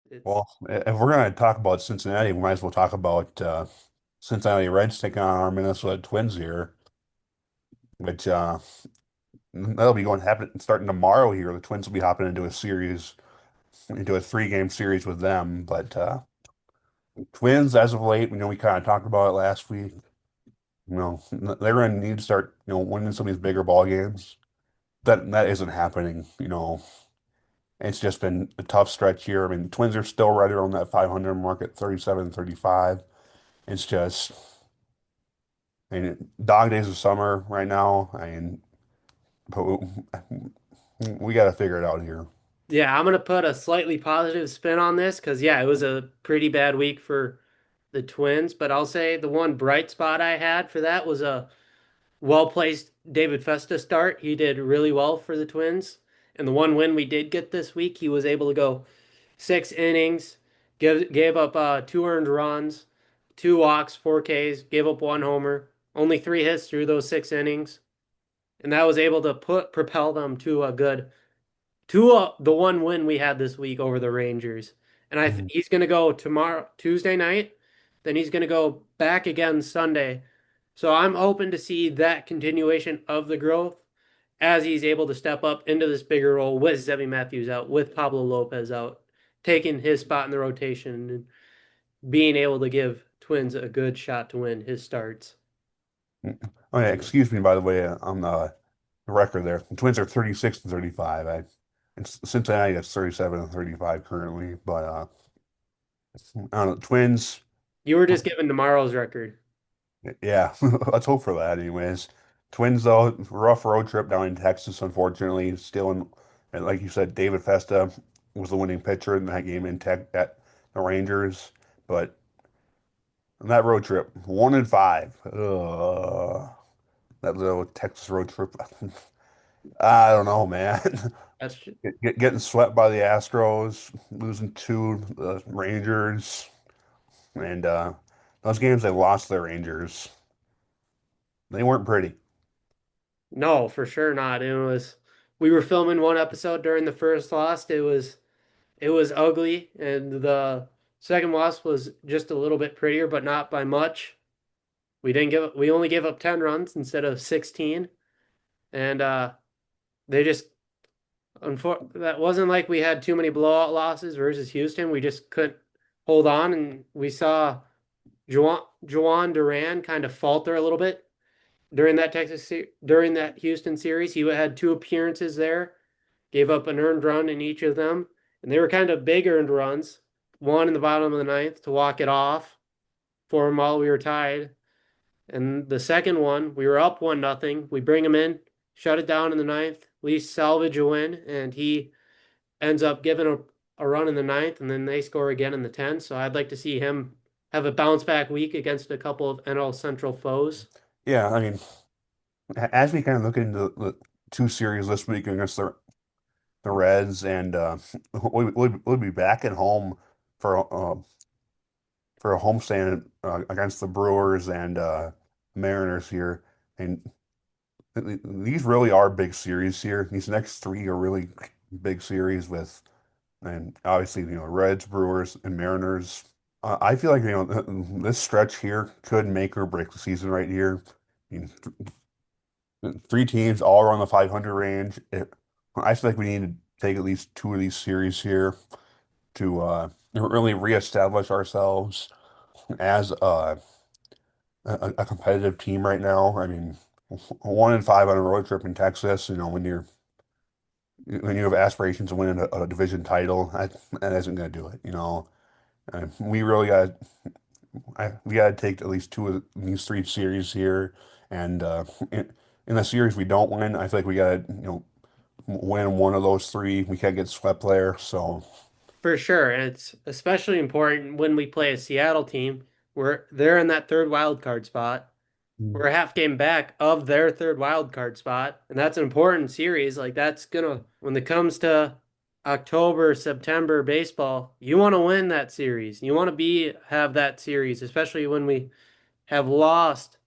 It's Well, if we're going to talk about Cincinnati, we might as well talk about Cincinnati Reds taking on our Minnesota Twins here, which that'll be going happen starting tomorrow here. The Twins will be hopping into a series, into a three-game series with them. But Twins, as of late, we kind of talked about it last week. They're going to need to start, winning some of these bigger ball games. That isn't happening. It's just been a tough stretch here. I mean, Twins are still right around that 500 mark at 37, 35. It's just, I mean, dog days of summer right now. I mean, but we got to figure it out here. yeah, I'm gonna put a slightly positive spin on this because yeah, it was a pretty bad week for the Twins, but I'll say the one bright spot I had for that was a well-placed David Festa start. He did really well for the Twins. And the one win we did get this week, he was able to go 6 innings, gave up 2 earned runs, 2 walks, 4 Ks, gave up 1 homer, only 3 hits through those 6 innings, and that was able to propel them to a good to the one win we had this week over the Rangers. And Mhm. he's going to go tomorrow, Tuesday night. Then he's going to go back again Sunday. So I'm hoping to see that continuation of the growth as he's able to step up into this bigger role with Zebby Matthews out, with Pablo Lopez out, taking his spot in the rotation and being able to give Twins a good shot to win his starts. Oh yeah, excuse me, by the way, on the record there. The Twins are 36 and 35. It's Cincinnati that's 37 and 35 currently, but I don't know, Twins, You were just given tomorrow's record. yeah, let's hope for that anyways. Twins though, rough road trip down in Texas, unfortunately, still in, and like you said, David Festa was the winning pitcher in that game in Tech at the Rangers, but on that road trip, 1-5. That little Texas road trip. I don't know, man. That's Getting swept by the Astros, losing to the Rangers, and those games they lost the Rangers. They weren't pretty. No, for sure not. It was we were filming one episode during the first loss. It was ugly, and the second loss was just a little bit prettier, but not by much. We only gave up 10 runs instead of 16. And they just that wasn't like we had too many blowout losses versus Houston. We just couldn't hold on, and we saw Juan Duran kind of falter a little bit during that Houston series. He had 2 appearances there, gave up an earned run in each of them, and they were kind of big earned runs. One in the bottom of the ninth to walk it off for him while we were tied, and the second one we were up 1-0. We bring him in, shut it down in the ninth, at least salvage a win, and he ends up giving a run in the ninth, and then they score again in the 10th. So I'd like to see him have a bounce back week against a couple of NL Central foes. Yeah, I mean, as we kind of look into the two series this week against the Reds, and we'll be back at home for for a homestand against the Brewers and Mariners here, and these really are big series here. These next three are really big series with, and obviously, Reds, Brewers, and Mariners. I feel like, this stretch here could make or break the season right here. I mean, three teams all around the 500 range. I feel like we need to take at least two of these series here to really reestablish ourselves as a competitive team right now. I mean, 1-5 on a road trip in Texas, when you have aspirations of winning a division title, that isn't going to do it. We really we got to take at least two of these three series here, and in the series we don't win, I feel like we got to win one of those three. We can't get swept there. So For sure. And it's especially important when we play a Seattle team where they're in that third wild card spot. Mm. We're a half game back of their third wild card spot. And that's an important series. Like that's gonna when it comes to October, September baseball, you want to win that series. You want to be have that series, especially when we have lost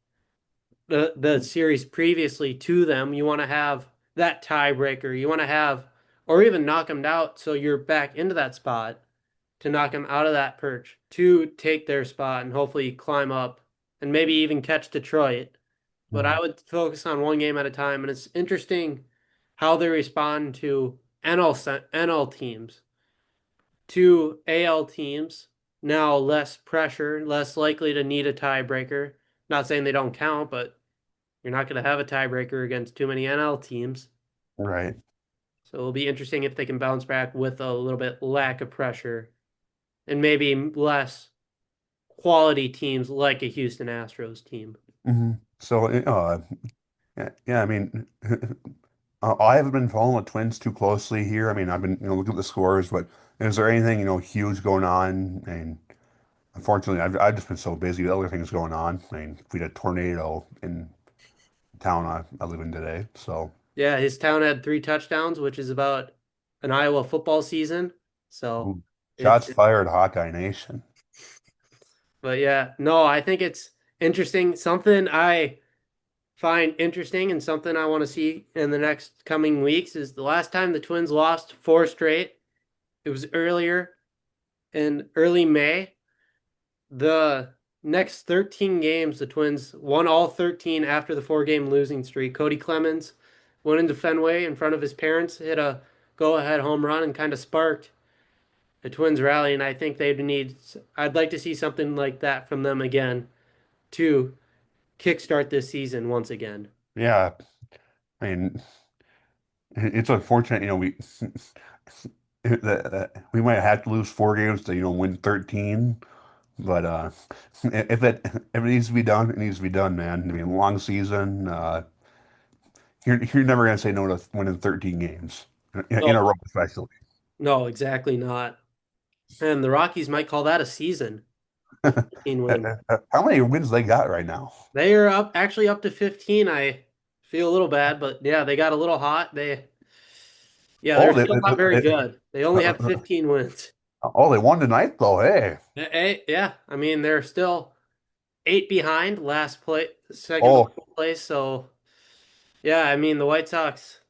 the series previously to them. You want to have that tiebreaker. You want to have or even knock them out so you're back into that spot. to knock them out of that perch to take their spot and hopefully climb up and maybe even catch Detroit. But I Mhm. would focus on one game at a time, and it's interesting how they respond to NL teams, to AL teams. Now less pressure, less likely to need a tiebreaker. Not saying they don't count, but you're not going to have a tiebreaker against too many NL teams. Right. So it'll be interesting if they can bounce back with a little bit lack of pressure and maybe less quality teams like a Houston Astros team. So, yeah, I mean, I haven't been following the Twins too closely here. I mean, I've been, looking at the scores, but is there anything, huge going on? And unfortunately, I've just been so busy with other things going on. I mean, we had a tornado in town I live in today. So, Yeah, his town had 3 touchdowns, which is about an Iowa football season. So ooh, it's, shots fired, Hawkeye Nation. but yeah, no, I think it's interesting. Something I find interesting and something I want to see in the next coming weeks is the last time the Twins lost 4 straight. It was earlier in early May. The next 13 games, the Twins won all 13 after the 4 game losing streak. Cody Clemens went into Fenway in front of his parents, hit a go ahead home run, and kind of sparked the Twins rally. And I think I'd like to see something like that from them again to kickstart this season once again. Yeah, I mean, it's unfortunate, that we might have to lose 4 games to, win 13. But if it needs to be done, it needs to be done, man. I mean, long season. You're never gonna say no to winning 13 games in a No, row, especially. no, exactly not. And the Rockies might call that a season. 15 wins. How many wins they got right now? They are actually up to 15. I feel a little bad, but yeah, they got a little hot. Yeah, Oh, they're still not very good. They only have 15 wins. they won tonight though. Hey, Yeah, I mean they're still 8 behind last place, second to oh, last place. So yeah, I mean the White Sox,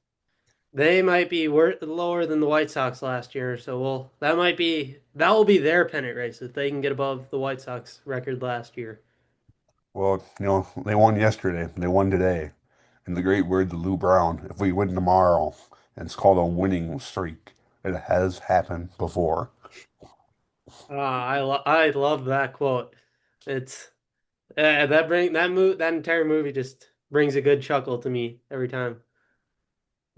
they might be lower than the White Sox last year. So that will be their pennant race if they can get above the White Sox record last year. well, they won yesterday. They won today. In the great words of Lou Brown, if we win tomorrow, and it's called a winning streak. It has happened before. I love that quote. It's that entire movie just brings a good chuckle to me every time.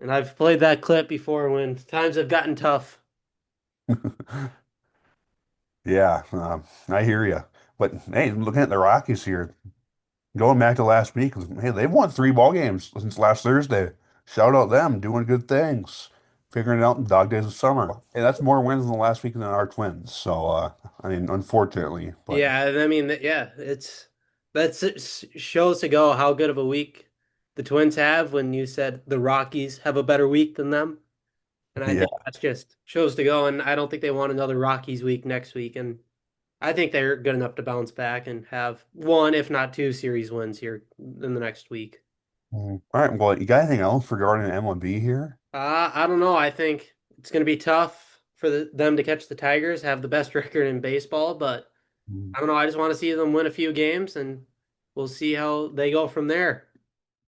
And I've played that clip before when times have gotten tough. Yeah, I hear you. But hey, looking at the Rockies here, going back to last week, hey, they've won 3 ball games since last Thursday. Shout out them, doing good things, figuring it out in dog days of summer. Hey, that's more wins in the last week than our Twins. So, I mean, unfortunately, but Yeah, I mean, yeah, it shows to go how good of a week the Twins have when you said the Rockies have a better week than them. And I yeah. think that's just shows to go. And I don't think they want another Rockies week next week. And I think they're good enough to bounce back and have one, if not 2 series wins here in the next week. All right. Well, you got anything else regarding MLB here? I don't know. I think it's going to be tough for them to catch the Tigers, have the best record in baseball, but Mm. I don't know. I just want to see them win a few games and we'll see how they go from there.